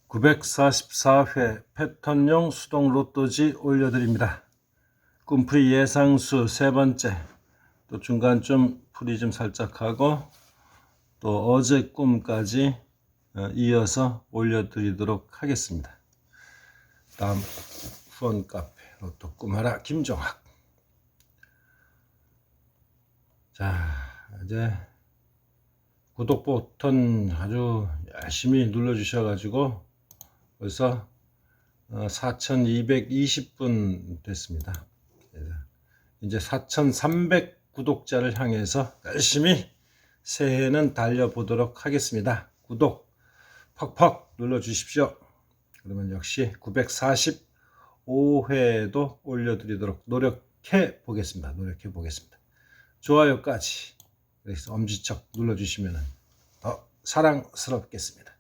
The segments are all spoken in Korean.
944회 패턴용 수동 로또지 올려드립니다. 꿈풀이 예상수 세 번째, 또 중간 좀 풀이 좀 살짝 하고 또 어제 꿈까지 이어서 올려드리도록 하겠습니다. 다음 후원 카페 로또 꿈하라 김종학. 자, 이제 구독 버튼 아주 열심히 눌러주셔가지고 벌써 4220분 됐습니다. 이제 4300 구독자를 향해서 열심히 새해는 달려보도록 하겠습니다. 구독 퍽퍽 눌러주십시오. 그러면 역시 945회도 올려드리도록 노력해 보겠습니다. 좋아요까지 그래서 엄지척 눌러주시면 더 사랑스럽겠습니다.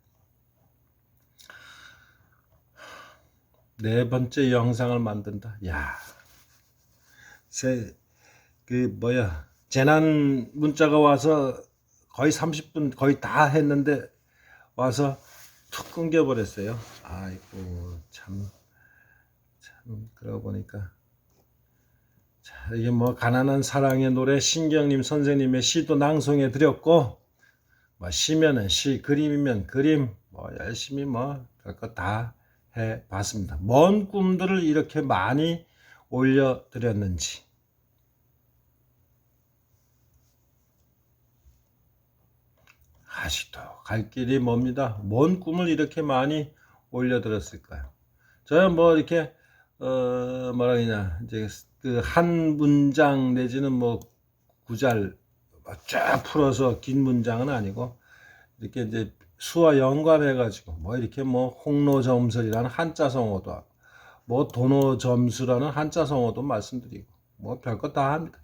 네 번째 영상을 만든다. 야, 재난 문자가 와서 거의 30분 거의 다 했는데 와서 툭 끊겨버렸어요. 아이고 참 그러고 보니까 자, 이게 뭐 가난한 사랑의 노래 신경님 선생님의 시도 낭송해 드렸고, 뭐 시면은 시, 그림이면 그림, 뭐 열심히 뭐 별거 다 해봤습니다. 먼 꿈들을 이렇게 많이 올려드렸는지. 아직도 갈 길이 멉니다. 먼 꿈을 이렇게 많이 올려드렸을까요? 저는 뭐 이렇게 뭐라 그러냐, 이제 그 한 문장 내지는 뭐 구절 쫙 풀어서 긴 문장은 아니고 이렇게 이제 수와 연관해 가지고 뭐 이렇게 뭐 홍로점설이라는 한자성어도 하고 뭐 도노점수라는 한자성어도 말씀드리고 뭐 별거 다 합니다.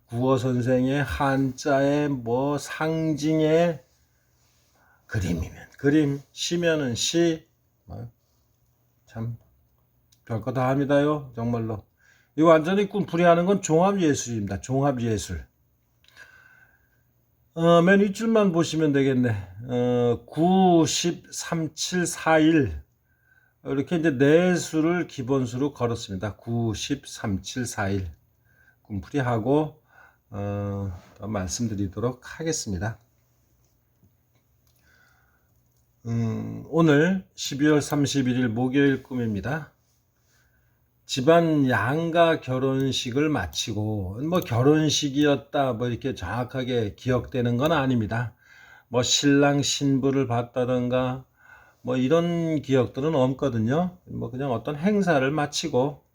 국어 선생의 한자의 뭐 상징의 그림이면 그림, 시면은 시, 참 별거 다 합니다요. 정말로. 이 완전히 꿈풀이 하는 건 종합예술입니다. 종합예술. 맨 윗줄만 보시면 되겠네. 9, 10, 3, 7, 4, 1 이렇게 이제 네 수를 기본수로 걸었습니다. 9, 10, 3, 7, 4, 1 꿈풀이 하고 더 말씀드리도록 하겠습니다. 오늘 12월 31일 목요일 꿈입니다. 집안 양가 결혼식을 마치고 뭐 결혼식이었다 뭐 이렇게 정확하게 기억되는 건 아닙니다. 뭐 신랑 신부를 봤다던가 뭐 이런 기억들은 없거든요. 뭐 그냥 어떤 행사를 마치고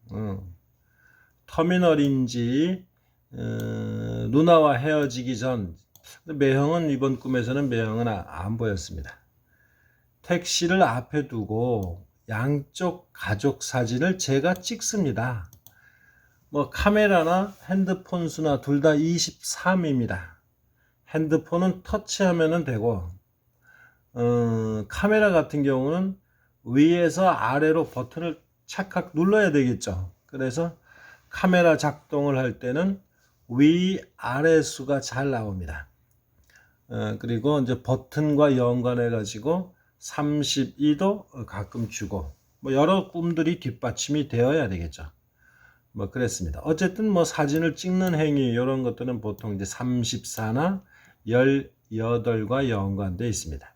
터미널인지 누나와 헤어지기 전. 매형은 이번 꿈에서는 매형은 안 보였습니다. 택시를 앞에 두고 양쪽 가족 사진을 제가 찍습니다. 뭐 카메라나 핸드폰 수나 둘 다 23입니다. 핸드폰은 터치하면 되고 카메라 같은 경우는 위에서 아래로 버튼을 착각 눌러야 되겠죠. 그래서 카메라 작동을 할 때는 위아래 수가 잘 나옵니다. 그리고 이제 버튼과 연관해 가지고 32도 가끔 주고 뭐 여러 꿈들이 뒷받침이 되어야 되겠죠. 뭐 그랬습니다. 어쨌든 뭐 사진을 찍는 행위 이런 것들은 보통 이제 34나 18과 연관되어 있습니다.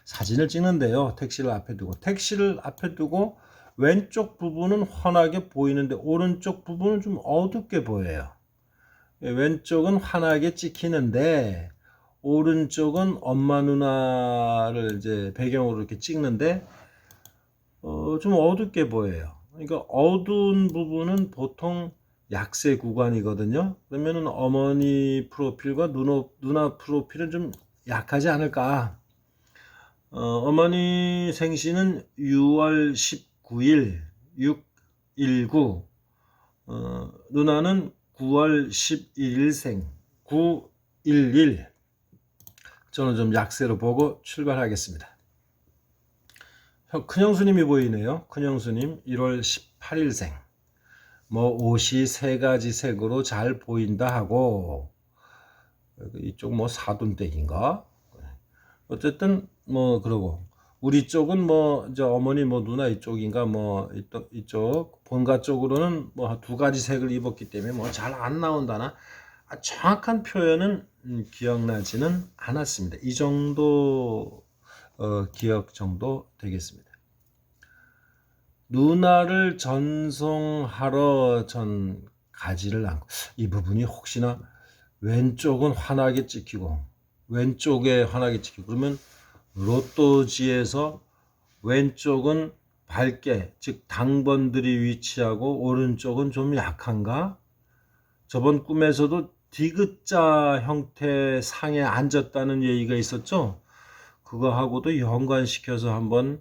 사진을 찍는데요. 택시를 앞에 두고 왼쪽 부분은 환하게 보이는데 오른쪽 부분은 좀 어둡게 보여요. 왼쪽은 환하게 찍히는데 오른쪽은 엄마 누나를 이제 배경으로 이렇게 찍는데 좀 어둡게 보여요. 그러니까 어두운 부분은 보통 약세 구간이거든요. 그러면은 어머니 프로필과 누나 프로필은 좀 약하지 않을까. 어머니 생신은 6월 19일 619, 누나는 9월 11일생 911. 저는 좀 약세로 보고 출발하겠습니다. 큰형수님이 보이네요. 큰형수님 1월 18일생. 뭐 옷이 세 가지 색으로 잘 보인다 하고 이쪽 뭐 사돈댁인가? 어쨌든 뭐 그러고 우리 쪽은 뭐 이제 어머니 뭐 누나 이쪽인가 뭐 이쪽 본가 쪽으로는 뭐 두 가지 색을 입었기 때문에 뭐 잘 안 나온다나 정확한 표현은 기억나지는 않았습니다. 이 정도 기억 정도 되겠습니다. 누나를 전송하러 전 가지를 않고, 이 부분이 혹시나 왼쪽은 환하게 찍히고 왼쪽에 환하게 찍히고 그러면 로또지에서 왼쪽은 밝게, 즉 당번들이 위치하고 오른쪽은 좀 약한가? 저번 꿈에서도 디귿자 형태 상에 앉았다는 얘기가 있었죠. 그거하고도 연관시켜서 한번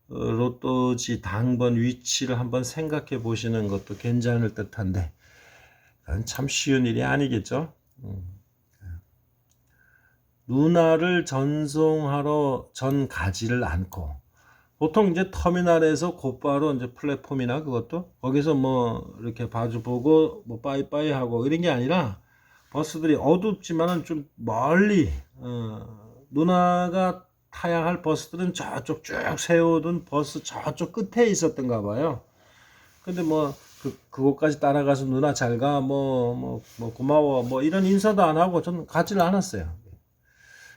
로또지 당번 위치를 한번 생각해 보시는 것도 괜찮을 듯한데 그건 참 쉬운 일이 아니겠죠. 누나를 전송하러 전 가지를 않고, 보통 이제 터미널에서 곧바로 이제 플랫폼이나 그것도 거기서 뭐 이렇게 봐주보고 뭐 빠이빠이 하고 이런 게 아니라 버스들이 어둡지만은 좀 멀리 누나가 타야 할 버스들은 저쪽 쭉 세우던 버스 저쪽 끝에 있었던가 봐요. 근데 뭐 그곳까지 따라가서 누나 잘 가, 뭐 고마워, 뭐 이런 인사도 안 하고 저는 가지를 않았어요.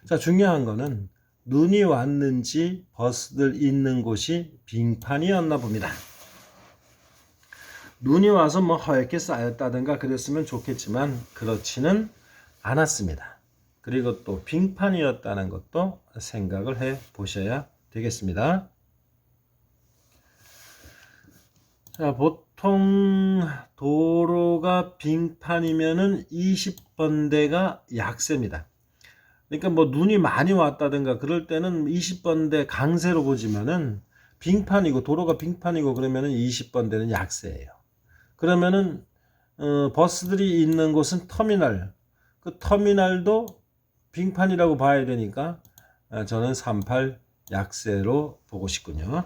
자, 중요한 거는 눈이 왔는지 버스들 있는 곳이 빙판이었나 봅니다. 눈이 와서 뭐 허옇게 쌓였다든가 그랬으면 좋겠지만 그렇지는 않았습니다. 그리고 또 빙판이었다는 것도 생각을 해 보셔야 되겠습니다. 자, 보통 도로가 빙판이면은 20번대가 약세입니다. 그러니까 뭐 눈이 많이 왔다든가 그럴 때는 20번대 강세로 보지만은 빙판이고 도로가 빙판이고 그러면은 20번대는 약세예요. 그러면은 버스들이 있는 곳은 터미널. 그 터미널도 빙판이라고 봐야 되니까 저는 38 약세로 보고 싶군요.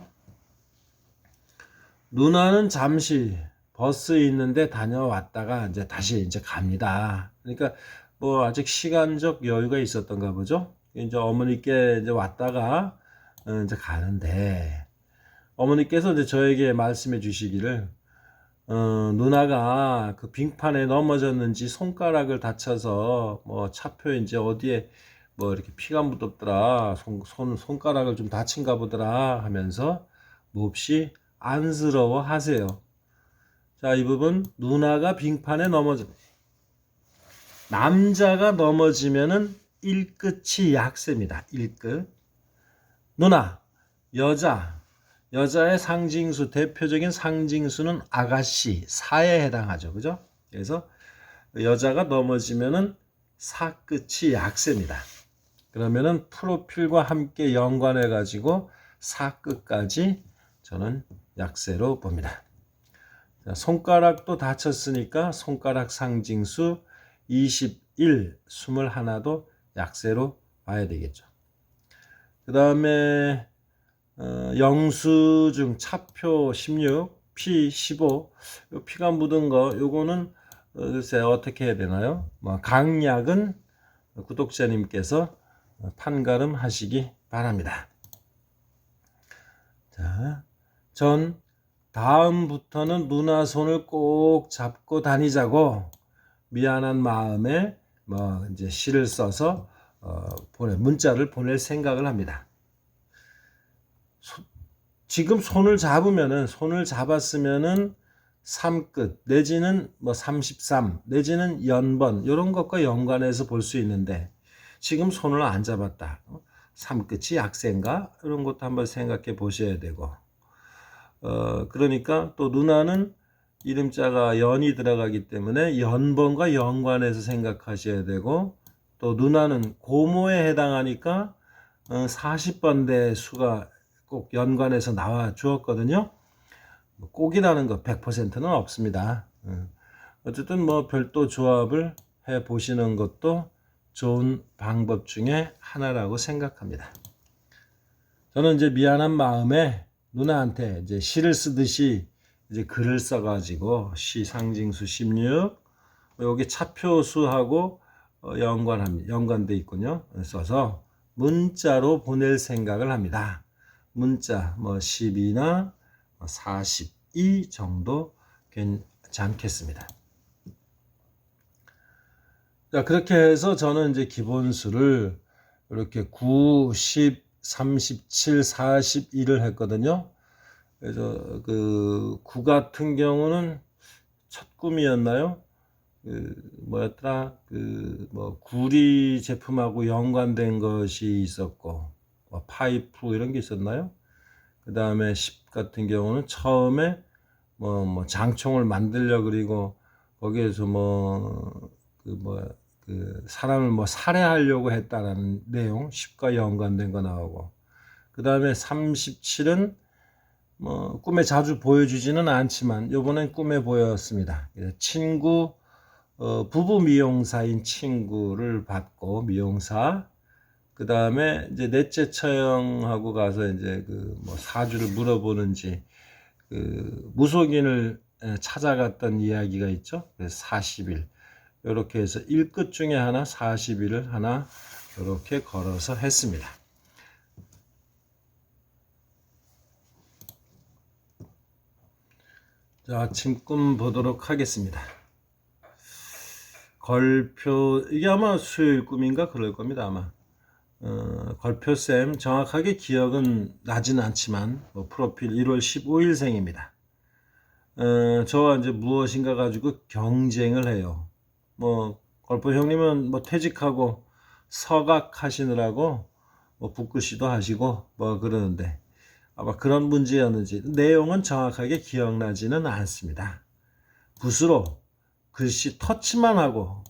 누나는 잠시 버스 있는데 다녀왔다가 이제 다시 이제 갑니다. 그러니까 뭐 아직 시간적 여유가 있었던가 보죠. 이제 어머니께 이제 왔다가 이제 가는데 어머니께서 이제 저에게 말씀해 주시기를 누나가 그 빙판에 넘어졌는지 손가락을 다쳐서 뭐 차표 이제 어디에 뭐 이렇게 피가 묻었더라, 손가락을 좀 다친가 보더라 하면서 몹시 안쓰러워 하세요. 자, 이 부분 누나가 빙판에 남자가 넘어지면은 1끝이 약세입니다. 1끝. 누나, 여자의 상징수, 대표적인 상징수는 아가씨, 사에 해당하죠. 그죠? 그래서 여자가 넘어지면은 사끝이 약세입니다. 그러면은 프로필과 함께 연관해 가지고 사끝까지 저는 약세로 봅니다. 자, 손가락도 다쳤으니까 손가락 상징수 21, 21도 약세로 봐야 되겠죠. 그 다음에 영수증 차표 16, 피 15, 피가 묻은 거 요거는 글쎄 어떻게 해야 되나요? 뭐 강약은 구독자님께서 판가름 하시기 바랍니다. 자, 전 다음부터는 누나 손을 꼭 잡고 다니자고 미안한 마음에 뭐 이제 시를 써서 문자를 보낼 생각을 합니다. 지금 손을 잡았으면은 3끝 내지는 뭐 33 내지는 연번 이런 것과 연관해서 볼 수 있는데 지금 손을 안 잡았다. 3끝이 약세인가? 이런 것도 한번 생각해 보셔야 되고 그러니까 또 누나는 이름자가 연이 들어가기 때문에 연번과 연관해서 생각하셔야 되고 또 누나는 고모에 해당하니까 40번대 수가 꼭 연관해서 나와 주었거든요. 꼭이라는 거 100%는 없습니다. 어쨌든 뭐 별도 조합을 해 보시는 것도 좋은 방법 중에 하나라고 생각합니다. 저는 이제 미안한 마음에 누나한테 이제 시를 쓰듯이 이제 글을 써가지고 시 상징수 16 여기 차표수하고 연관돼 있군요. 써서 문자로 보낼 생각을 합니다. 문자 뭐 12나 42 정도 괜찮겠습니다. 자, 그렇게 해서 저는 이제 기본수를 이렇게 9, 10, 37, 42를 했거든요. 그래서 그 9 같은 경우는 첫 꿈이었나요? 그 뭐였더라? 그 뭐 구리 제품하고 연관된 것이 있었고 뭐 파이프 이런 게 있었나요? 그 다음에 10 같은 경우는 처음에 뭐 장총을 만들려 그리고 거기에서 그 사람을 뭐 살해하려고 했다라는 내용 10과 연관된 거 나오고, 그 다음에 37은 뭐 꿈에 자주 보여주지는 않지만 요번엔 꿈에 보였습니다. 친구 부부 미용사인 친구를 받고 미용사, 그 다음에 이제 넷째 처형하고 가서 이제 그 뭐 사주를 물어보는지 그 무속인을 찾아갔던 이야기가 있죠. 그래서 40일 이렇게 해서 1끝 중에 하나 40일을 하나 이렇게 걸어서 했습니다. 자, 아침 꿈 보도록 하겠습니다. 걸표, 이게 아마 수요일 꿈인가 그럴 겁니다 아마. 걸표쌤 정확하게 기억은 나진 않지만 뭐 프로필 1월 15일생입니다. 저와 이제 무엇인가 가지고 경쟁을 해요. 뭐 걸포 형님은 뭐 퇴직하고 서각 하시느라고 뭐 붓글씨도 하시고 뭐 그러는데 아마 그런 문제였는지 내용은 정확하게 기억나지는 않습니다. 붓으로 글씨 터치만 하고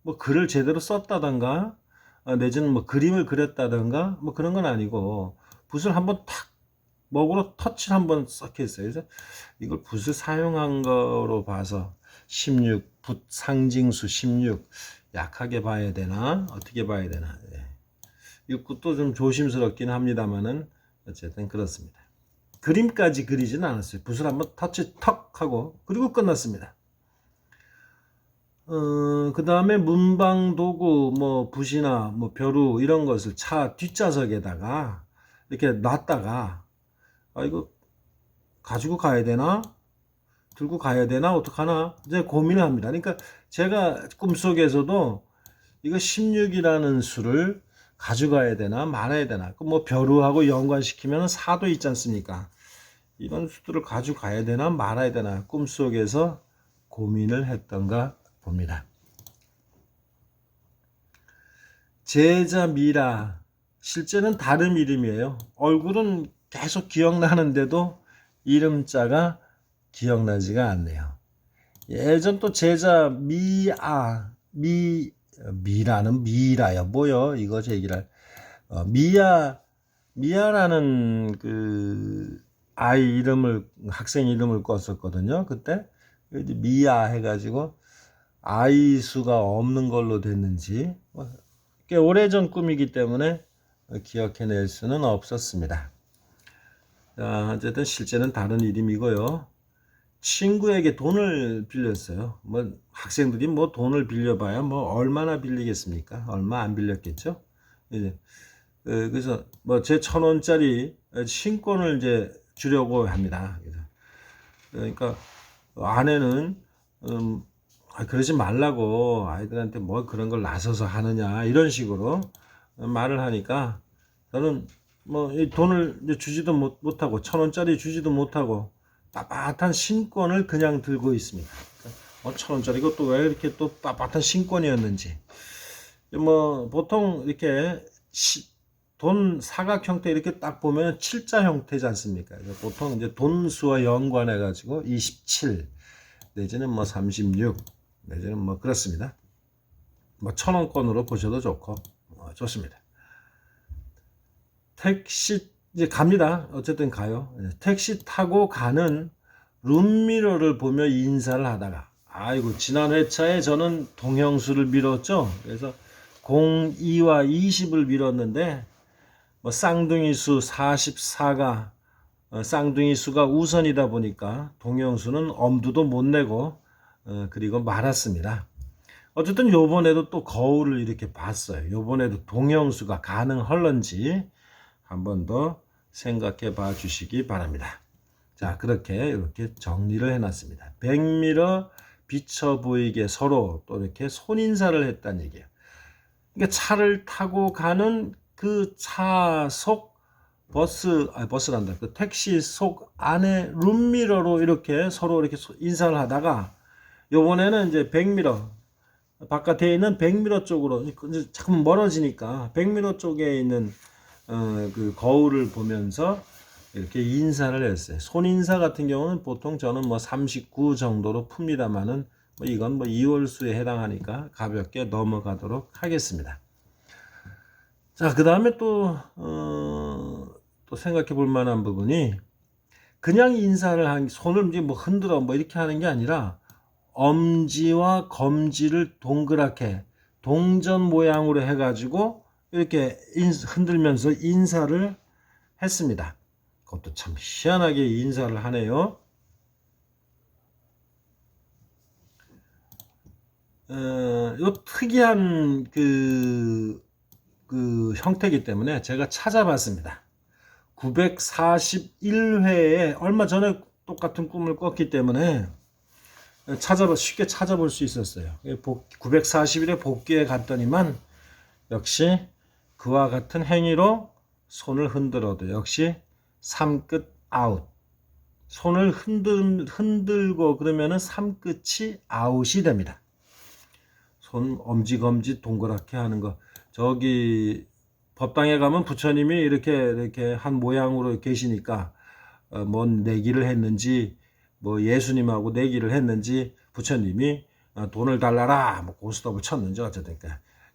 뭐 글을 제대로 썼다던가 내지는 뭐 그림을 그렸다던가 뭐 그런 건 아니고 붓을 한번 탁 먹으로 터치를 한번 썩 했어요. 그래서 이걸 붓을 사용한 거로 봐서 16, 붓 상징수 16 약하게 봐야 되나 어떻게 봐야 되나. 이 것도 좀 조심스럽긴 합니다만은 어쨌든 그렇습니다. 그림까지 그리지는 않았어요. 붓을 한번 터치 턱 하고 그리고 끝났습니다. 그 다음에 문방 도구 뭐 붓이나 뭐 벼루 이런 것을 차 뒷좌석에다가 이렇게 놨다가 이거 가지고 가야 되나 들고 가야 되나 어떡하나 이제 고민을 합니다. 그러니까 제가 꿈속에서도 이거 16이라는 수를 가져가야 되나 말아야 되나, 뭐 벼루하고 연관시키면 4도 있지 않습니까? 이런 수들을 가져가야 되나 말아야 되나 꿈속에서 고민을 했던가 봅니다. 제자 미라 실제는 다른 이름이에요. 얼굴은 계속 기억나는데도 이름자가 기억나지가 않네요. 예전 또 제자 미라는 미라야 뭐요? 이거 제 얘기를 미아라는 그 아이 이름을 학생 이름을 꿨었거든요. 그때 미아 해가지고 아이 수가 없는 걸로 됐는지 꽤 오래전 꿈이기 때문에 기억해낼 수는 없었습니다. 자, 어쨌든 실제는 다른 이름이고요. 친구에게 돈을 빌렸어요. 뭐 학생들이 뭐 돈을 빌려봐야 뭐 얼마나 빌리겠습니까? 얼마 안 빌렸겠죠. 이제 그래서 뭐 제 1,000원짜리 신권을 이제 주려고 합니다. 그러니까 아내는 그러지 말라고 아이들한테 뭐 그런 걸 나서서 하느냐 이런 식으로 말을 하니까 저는 뭐 이 돈을 이제 주지도 못하고 1,000원짜리 주지도 못하고 빳빳한 신권을 그냥 들고 있습니다. 1,000원짜리고 또 왜 이렇게 또 빳빳한 신권이었는지. 뭐 보통 이렇게 돈 사각 형태 이렇게 딱 보면 7자 형태지 않습니까? 보통 이제 돈수와 연관해 가지고 27 내지는 뭐 36 내지는 뭐 그렇습니다. 뭐 1,000원권으로 보셔도 좋고 좋습니다. 택시 이제 갑니다. 어쨌든 가요. 택시 타고 가는 룸미러를 보며 인사를 하다가 아이고 지난 회차에 저는 동형수를 밀었죠. 그래서 02와 20을 밀었는데 뭐 쌍둥이 수 44가 쌍둥이 수가 우선이다 보니까 동형수는 엄두도 못 내고 그리고 말았습니다. 어쨌든 요번에도 또 거울을 이렇게 봤어요. 요번에도 동형수가 가능할런지 한 번 더 생각해 봐 주시기 바랍니다. 자, 이렇게 정리를 해놨습니다. 백미러 비쳐 보이게 서로 또 이렇게 손인사를 했다는 얘기예요. 그러니까 차를 타고 가는 그 차 속 버스란다. 그 택시 속 안에 룸미러로 이렇게 서로 이렇게 인사를 하다가 요번에는 이제 백미러 바깥에 있는 백미러 쪽으로 이제 자꾸 멀어지니까 백미러 쪽에 있는 그 거울을 보면서 이렇게 인사를 했어요. 손인사 같은 경우는 보통 저는 뭐 39 정도로 풉니다만은 뭐 이건 뭐 이월수에 해당하니까 가볍게 넘어가도록 하겠습니다. 자, 그 다음에 또 생각해 볼 만한 부분이 그냥 인사를 손을 이제 뭐 흔들어 뭐 이렇게 하는 게 아니라 엄지와 검지를 동그랗게 동전 모양으로 해가지고 이렇게 흔들면서 인사를 했습니다. 그것도 참 희한하게 인사를 하네요. 이 특이한 그 형태이기 때문에 제가 찾아봤습니다. 941회에 얼마 전에 똑같은 꿈을 꿨기 때문에 쉽게 찾아볼 수 있었어요. 941회 복귀에 갔더니만 역시 그와 같은 행위로 손을 흔들어도 역시 3끝 아웃. 손을 흔들고 그러면은 3끝이 아웃이 됩니다. 손 엄지검지 동그랗게 하는 거. 저기 법당에 가면 부처님이 이렇게 한 모양으로 계시니까 뭔 내기를 했는지 뭐 예수님하고 내기를 했는지 부처님이 돈을 달라라 뭐 고스톱을 쳤는지 어쨌든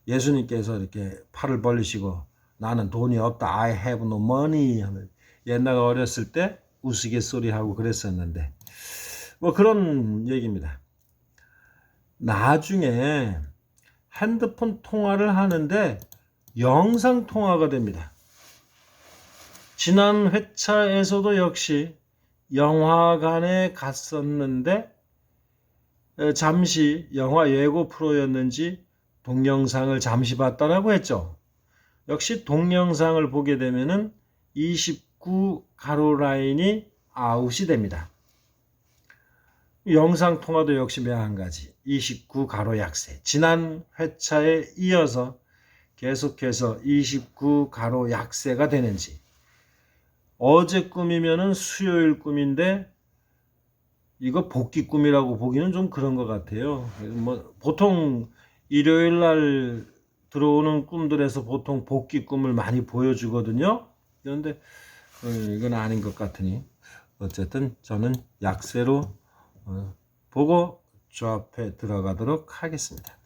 예수님께서 이렇게 팔을 벌리시고 나는 돈이 없다 I have no money 하면 옛날 어렸을 때 우스갯소리하고 그랬었는데 뭐 그런 얘기입니다. 나중에 핸드폰 통화를 하는데 영상 통화가 됩니다. 지난 회차에서도 역시 영화관에 갔었는데 잠시 영화 예고 프로였는지 동영상을 잠시 봤다라고 했죠. 역시 동영상을 보게 되면은 29 가로 라인이 아웃이 됩니다. 영상 통화도 역시 마찬가지 29 가로 약세. 지난 회차에 이어서 계속해서 29 가로 약세가 되는지 어제 꿈이면은 수요일 꿈인데 이거 복귀 꿈이라고 보기는 좀 그런 것 같아요. 뭐 보통 일요일 날 들어오는 꿈들에서 보통 복귀 꿈을 많이 보여주거든요. 그런데 이건 아닌 것 같으니 어쨌든 저는 약세로 보고 저 앞에 들어가도록 하겠습니다.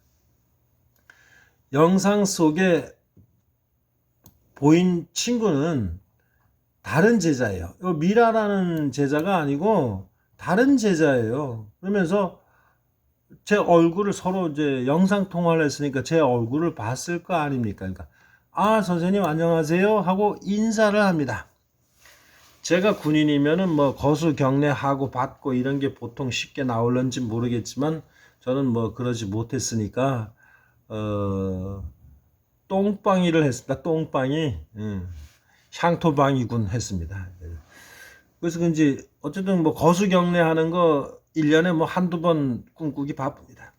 영상 속에 보인 친구는 다른 제자예요. 미라라는 제자가 아니고 다른 제자예요. 그러면서 제 얼굴을 서로 이제 영상 통화를 했으니까 제 얼굴을 봤을 거 아닙니까? 그러니까 선생님 안녕하세요 하고 인사를 합니다. 제가 군인이면은 뭐 거수 경례하고 받고 이런 게 보통 쉽게 나올런지 모르겠지만 저는 뭐 그러지 못했으니까 똥방이를 했습니다. 똥방이 향토방이군 했습니다. 그래서 그런지 어쨌든 뭐 거수 경례하는 거 1년에 뭐 한두 번 꿈꾸기 바쁩니다.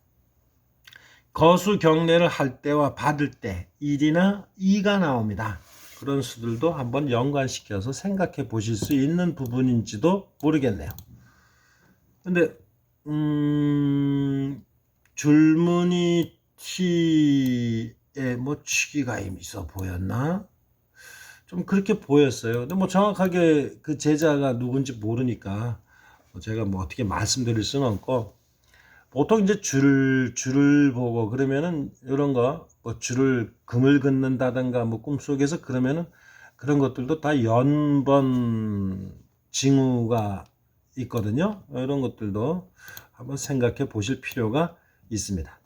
거수 경례를 할 때와 받을 때 1이나 2가 나옵니다. 그런 수들도 한번 연관시켜서 생각해 보실 수 있는 부분인지도 모르겠네요. 근데 줄무늬 티에 뭐 취기가 있어 보였나? 좀 그렇게 보였어요. 근데 뭐 정확하게 그 제자가 누군지 모르니까 제가 뭐 어떻게 말씀드릴 수는 없고 보통 이제 줄을 보고 그러면은 이런 거 뭐 줄을 금을 긋는다든가 뭐 꿈속에서 그러면은 그런 것들도 다 연번 징후가 있거든요. 이런 것들도 한번 생각해 보실 필요가 있습니다.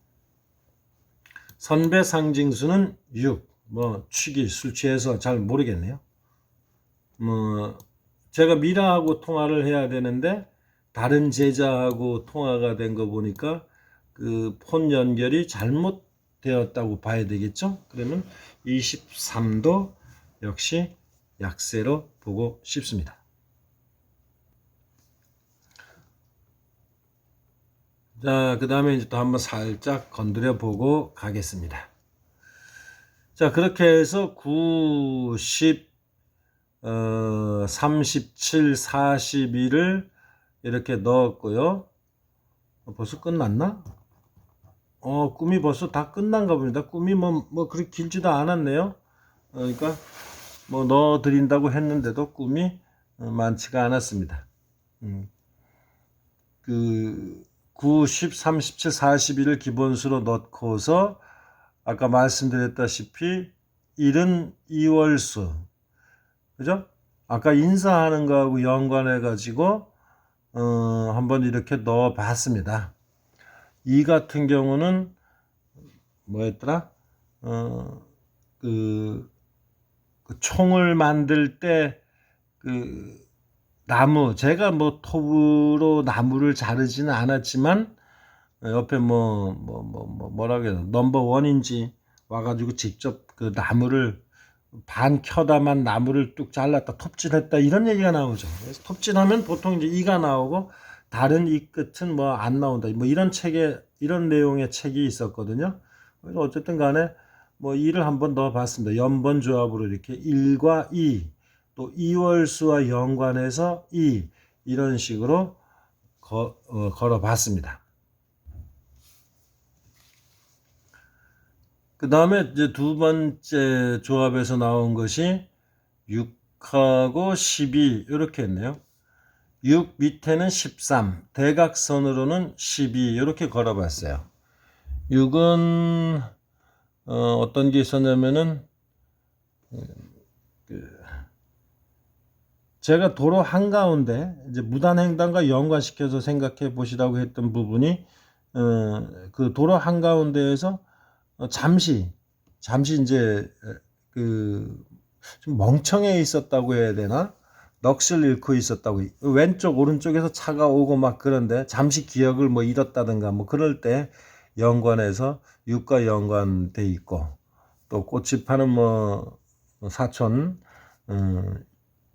선배 상징수는 6. 뭐 취기 술 취해서 잘 모르겠네요. 뭐 제가 미라하고 통화를 해야 되는데 다른 제자하고 통화가 된 거 보니까 그 폰 연결이 잘못되었다고 봐야 되겠죠. 그러면 23도 역시 약세로 보고 싶습니다. 자, 그 다음에 이제 또 한번 살짝 건드려 보고 가겠습니다. 자, 그렇게 해서 9, 10, 37, 42를 이렇게 넣었고요. 벌써 끝났나? 꿈이 벌써 다 끝난가 봅니다. 꿈이 뭐 그렇게 길지도 않았네요. 그러니까 뭐 넣어드린다고 했는데도 꿈이 많지가 않았습니다. 그 9, 10, 37, 42를 기본수로 넣고서 아까 말씀드렸다시피 1은 2월수, 그죠? 아까 인사하는 거하고 연관해 가지고 한번 이렇게 넣어 봤습니다. 이 같은 경우는 뭐였더라? 그 총을 만들 때 나무, 제가 뭐 톱으로 나무를 자르지는 않았지만 옆에 뭐라고 해야 되나, 넘버 원인지 와가지고 직접 그 나무를 반 켜다만 나무를 뚝 잘랐다, 톱질했다, 이런 얘기가 나오죠. 그래서 톱질하면 보통 이제 이가 나오고 다른 이 끝은 뭐 안 나온다, 뭐 이런 내용의 책이 있었거든요. 그래서 어쨌든 간에 뭐 이를 한번 넣어 봤습니다. 연번 조합으로 이렇게 1과 2, 또 2월수와 연관해서 2, 이런 식으로 걸어 봤습니다. 그 다음에 이제 두 번째 조합에서 나온 것이 6하고 12 이렇게 했네요. 6 밑에는 13, 대각선으로는 12 이렇게 걸어 봤어요. 6은 어떤 게 있었냐면은 제가 도로 한가운데 이제 무단횡단과 연관시켜서 생각해 보시라고 했던 부분이 그 도로 한가운데에서 잠시 이제 좀 멍청해 있었다고 해야 되나? 넋을 잃고 있었다고, 왼쪽 오른쪽에서 차가 오고 막 그런데 잠시 기억을 뭐 잃었다든가 뭐 그럴 때 연관해서 6과 연관돼 있고, 또 꽃이 파는 뭐 사촌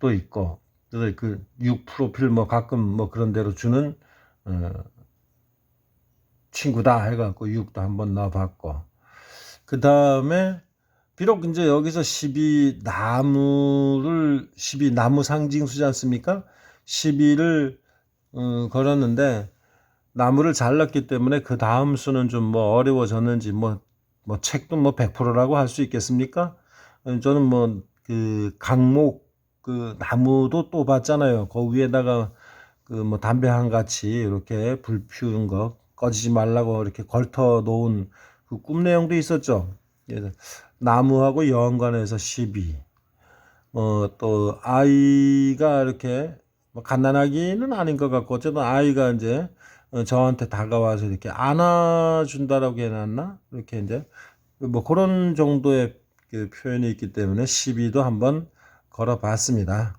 또 있고, 그래서 그 6 프로필 뭐 가끔 뭐 그런 데로 주는 친구다 해갖고 6도 한번 넣어봤고, 그 다음에 비록 이제 여기서 12 나무 상징수지 않습니까? 12를 걸었는데 나무를 잘랐기 때문에 그 다음 수는 좀 뭐 어려워졌는지 뭐 책도 뭐 100%라고 할 수 있겠습니까? 저는 뭐 그 강목 그 나무도 또 봤잖아요. 그 위에다가 그 뭐 담배 한 같이 이렇게 불 피운 거 꺼지지 말라고 이렇게 걸터 놓은 그 꿈 내용도 있었죠. 나무하고 연관해서 12. 또 아이가 이렇게 뭐 갓난아기는 아닌 것 같고 어쨌든 아이가 이제 저한테 다가와서 이렇게 안아준다라고 해놨나? 이렇게 이제 뭐 그런 정도의 그 표현이 있기 때문에 12도 한번 걸어봤습니다.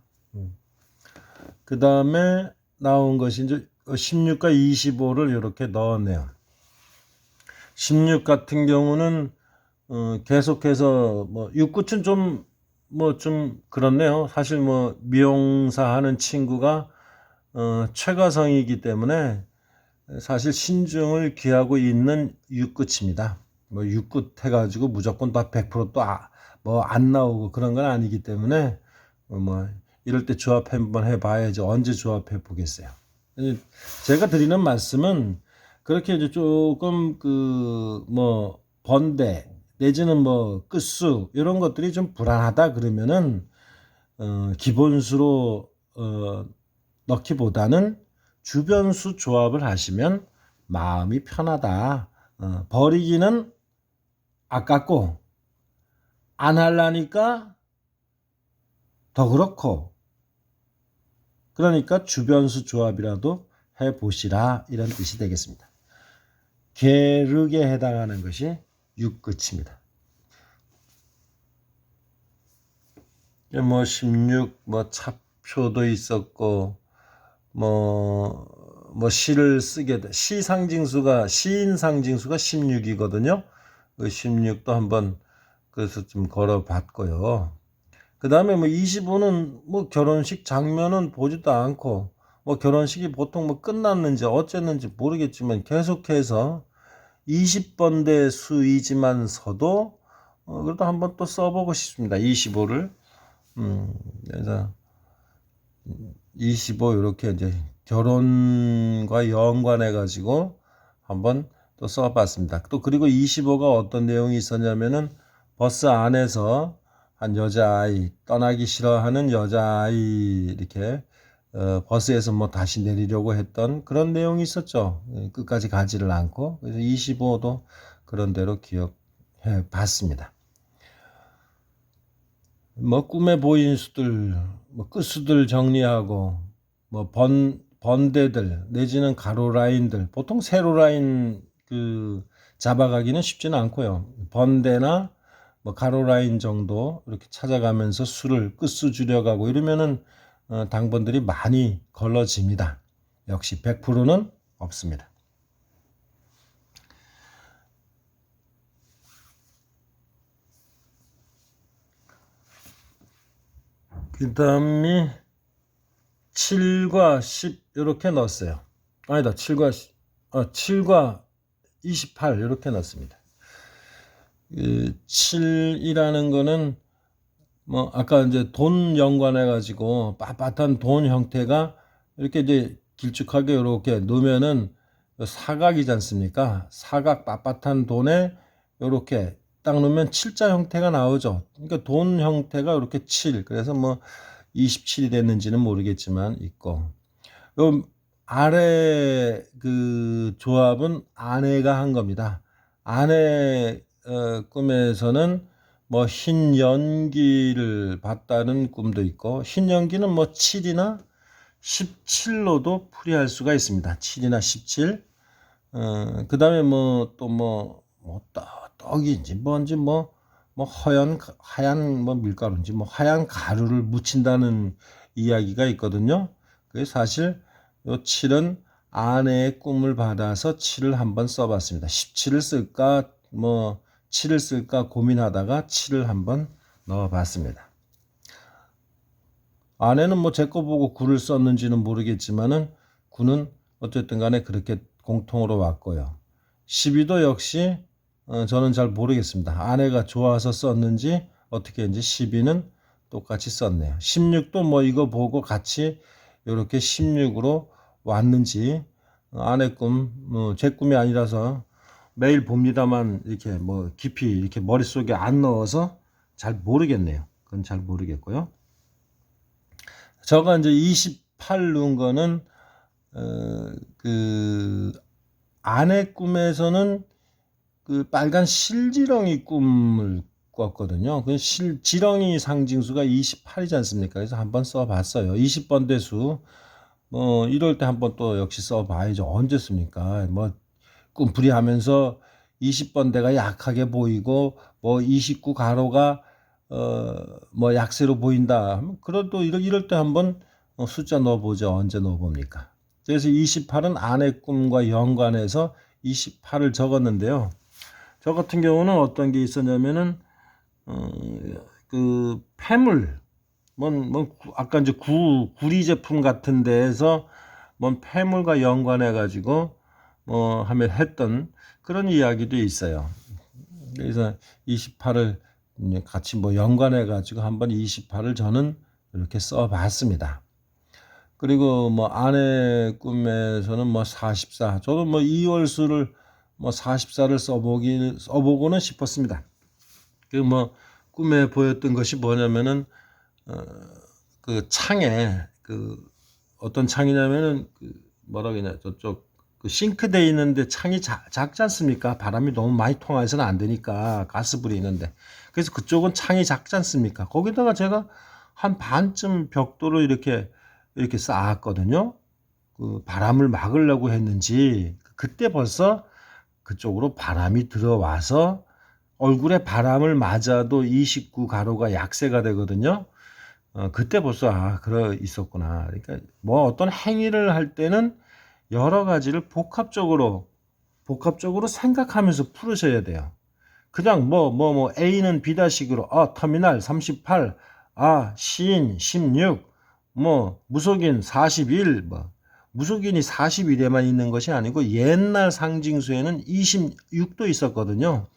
그 다음에 나온 것이 이제 16과 25를 이렇게 넣었네요. 16 같은 경우는 계속해서 뭐 6구춘 좀 그렇네요. 사실 뭐 미용사 하는 친구가 최가성이기 때문에 사실 신중을 기하고 있는 6구치입니다. 뭐 6구 해가지고 무조건 다 100%또 뭐 안 나오고 그런 건 아니기 때문에 뭐 이럴 때 조합 한번 해봐야지 언제 조합해 보겠어요. 제가 드리는 말씀은 그렇게 이제 조금 그 뭐 번대 내지는 뭐 끝수 이런 것들이 좀 불안하다 그러면은 기본수로 넣기보다는 주변수 조합을 하시면 마음이 편하다. 버리기는 아깝고 안 하려니까 더 그렇고, 그러니까 주변수 조합이라도 해보시라, 이런 뜻이 되겠습니다. 계륵에 해당하는 것이 6끝입니다. 뭐 16, 뭐 차표도 있었고, 뭐 시를 쓰게 돼. 시인 상징수가 16이거든요. 그 16도 한번 그래서 좀 걸어봤고요. 그 다음에 뭐 25는 뭐 결혼식 장면은 보지도 않고, 뭐 결혼식이 보통 뭐 끝났는지 어쨌는지 모르겠지만 계속해서 20번대 수이지만서도 그래도 한번 또 써보고 싶습니다. 25를. 그래서 25 이렇게 이제 결혼과 연관해 가지고 한번 또 써봤습니다. 또 그리고 25가 어떤 내용이 있었냐면은 버스 안에서 한 여자아이, 떠나기 싫어하는 여자아이 이렇게 버스에서 뭐 다시 내리려고 했던 그런 내용이 있었죠. 끝까지 가지를 않고. 그래서 25도 그런 대로 기억해 봤습니다. 뭐 꿈에 보인 수들, 뭐 끝수들 정리하고, 뭐 번대들 내지는 가로 라인들, 보통 세로 라인 잡아가기는 쉽지는 않고요. 번대나 뭐 가로 라인 정도 이렇게 찾아가면서 수를 끝수 줄여가고 이러면은 당번들이 많이 걸러집니다. 역시 100%는 없습니다. 그 다음이 7과 10 이렇게 넣었어요. 아니다, 7과 28 이렇게 넣었습니다. 7이라는 거는 뭐 아까 이제 돈 연관해 가지고 빳빳한 돈 형태가 이렇게 이제 길쭉하게 이렇게 놓으면은 사각이지 않습니까? 사각 빳빳한 돈에 이렇게 딱 놓으면 7자 형태가 나오죠. 그러니까 돈 형태가 이렇게 7. 그래서 뭐 27이 됐는지는 모르겠지만 있고. 요 아래 그 조합은 아내가 한 겁니다. 아내 꿈에서는 뭐 흰 연기를 봤다는 꿈도 있고, 흰 연기는 뭐 7이나 17로도 풀이할 수가 있습니다. 7이나 17. 그 다음에 뭐 또 떡인지 뭔지 뭐 하얀 뭐 밀가루인지 뭐 하얀 가루를 묻힌다는 이야기가 있거든요. 그게 사실 요 7은 아내의 꿈을 받아서 7을 한번 써봤습니다. 17을 쓸까 뭐 7을 쓸까 고민하다가 7을 한번 넣어봤습니다. 아내는 뭐 제 거 보고 9를 썼는지는 모르겠지만은 9는 어쨌든 간에 그렇게 공통으로 왔고요. 12도 역시 저는 잘 모르겠습니다. 아내가 좋아서 썼는지 어떻게 했는지 12는 똑같이 썼네요. 16도 뭐 이거 보고 같이 이렇게 16으로 왔는지 아내 꿈, 제 꿈이 아니라서 매일 봅니다만 이렇게 뭐 깊이 이렇게 머릿속에 안 넣어서 잘 모르겠네요. 그건 잘 모르겠고요. 저가 이제 28 넣은 거는 그 아내 꿈에서는 그 빨간 실지렁이 꿈을 꿨거든요. 그 지렁이 상징수가 28이지 않습니까? 그래서 한번 써봤어요. 20번 대수. 뭐 이럴 때 한번 또 역시 써봐야죠. 언제 씁니까? 뭐 꿈풀이 하면서 20번대가 약하게 보이고 뭐 29 가로가 뭐 약세로 보인다. 그래도 이럴 때 한번 숫자 넣어보죠. 언제 넣어봅니까? 그래서 28은 아내 꿈과 연관해서 28을 적었는데요. 저 같은 경우는 어떤 게 있었냐면은 그 폐물 아까 이제 구리 제품 같은 데에서 폐물과 연관해 가지고 하면 했던 그런 이야기도 있어요. 그래서 28을 같이 연관해 가지고 한번 28을 저는 이렇게 써 봤습니다. 그리고 아내 꿈에서는 44. 저도 2월수를 44를 써보고는 싶었습니다. 그 꿈에 보였던 것이 뭐냐면은 그 창에 어떤 창이냐면은 뭐라 그러냐 저쪽 싱크대에 있는데 창이 작지 않습니까? 바람이 너무 많이 통해서는 안 되니까 가스불이 있는데 그래서 그쪽은 창이 작지 않습니까? 거기다가 제가 한 반쯤 벽돌을 이렇게 쌓았거든요. 그 바람을 막으려고 했는지 그때 벌써 그쪽으로 바람이 들어와서 얼굴에 바람을 맞아도 29 가로가 약세가 되거든요. 그때 벌써 그래 있었구나. 그러니까 어떤 행위를 할 때는 여러 가지를 복합적으로 생각하면서 풀으셔야 돼요. 그냥 A는 B다식으로 터미널 38 시인 16, 무속인 41, 무속인이 41에만 있는 것이 아니고 옛날 상징수에는 26도 있었거든요.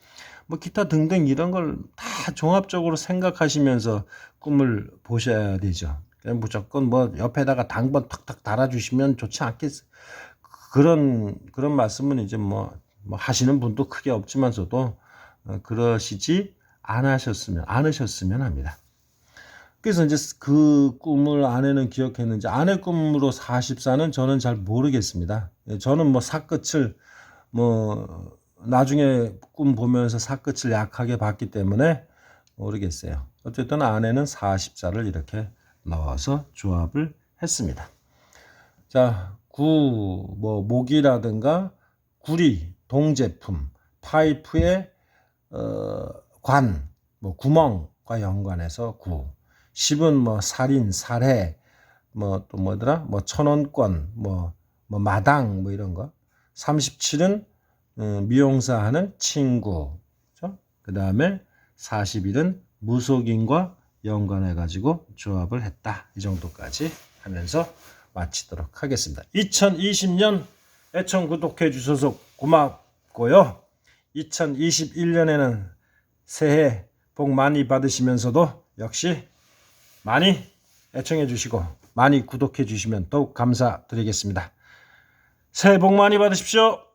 기타 등등 이런 걸 다 종합적으로 생각하시면서 꿈을 보셔야 되죠. 그냥 무조건 옆에다가 당번 탁탁 달아주시면 좋지 않겠어요. 그런 말씀은 이제 하시는 분도 크게 없지만서도 그러시지 않으셨으면 합니다. 그래서 이제 그 꿈을 아내는 기억했는지 아내 꿈으로 44는 저는 잘 모르겠습니다. 저는 사끝을 나중에 꿈 보면서 사끝을 약하게 봤기 때문에 모르겠어요. 어쨌든 아내는 44를 이렇게 넣어서 조합을 했습니다. 자, 목이라든가 구리, 동제품, 파이프의 구멍과 연관해서 9. 10은 살인, 살해, 또 뭐더라? 천원권, 마당, 이런 거. 37은 미용사 하는 친구. 그렇죠? 그 다음에 41은 무속인과 연관해가지고 조합을 했다. 이 정도까지 하면서 마치도록 하겠습니다. 2020년 애청 구독해 주셔서 고맙고요. 2021년에는 새해 복 많이 받으시면서도 역시 많이 애청해 주시고 많이 구독해 주시면 더욱 감사드리겠습니다. 새해 복 많이 받으십시오.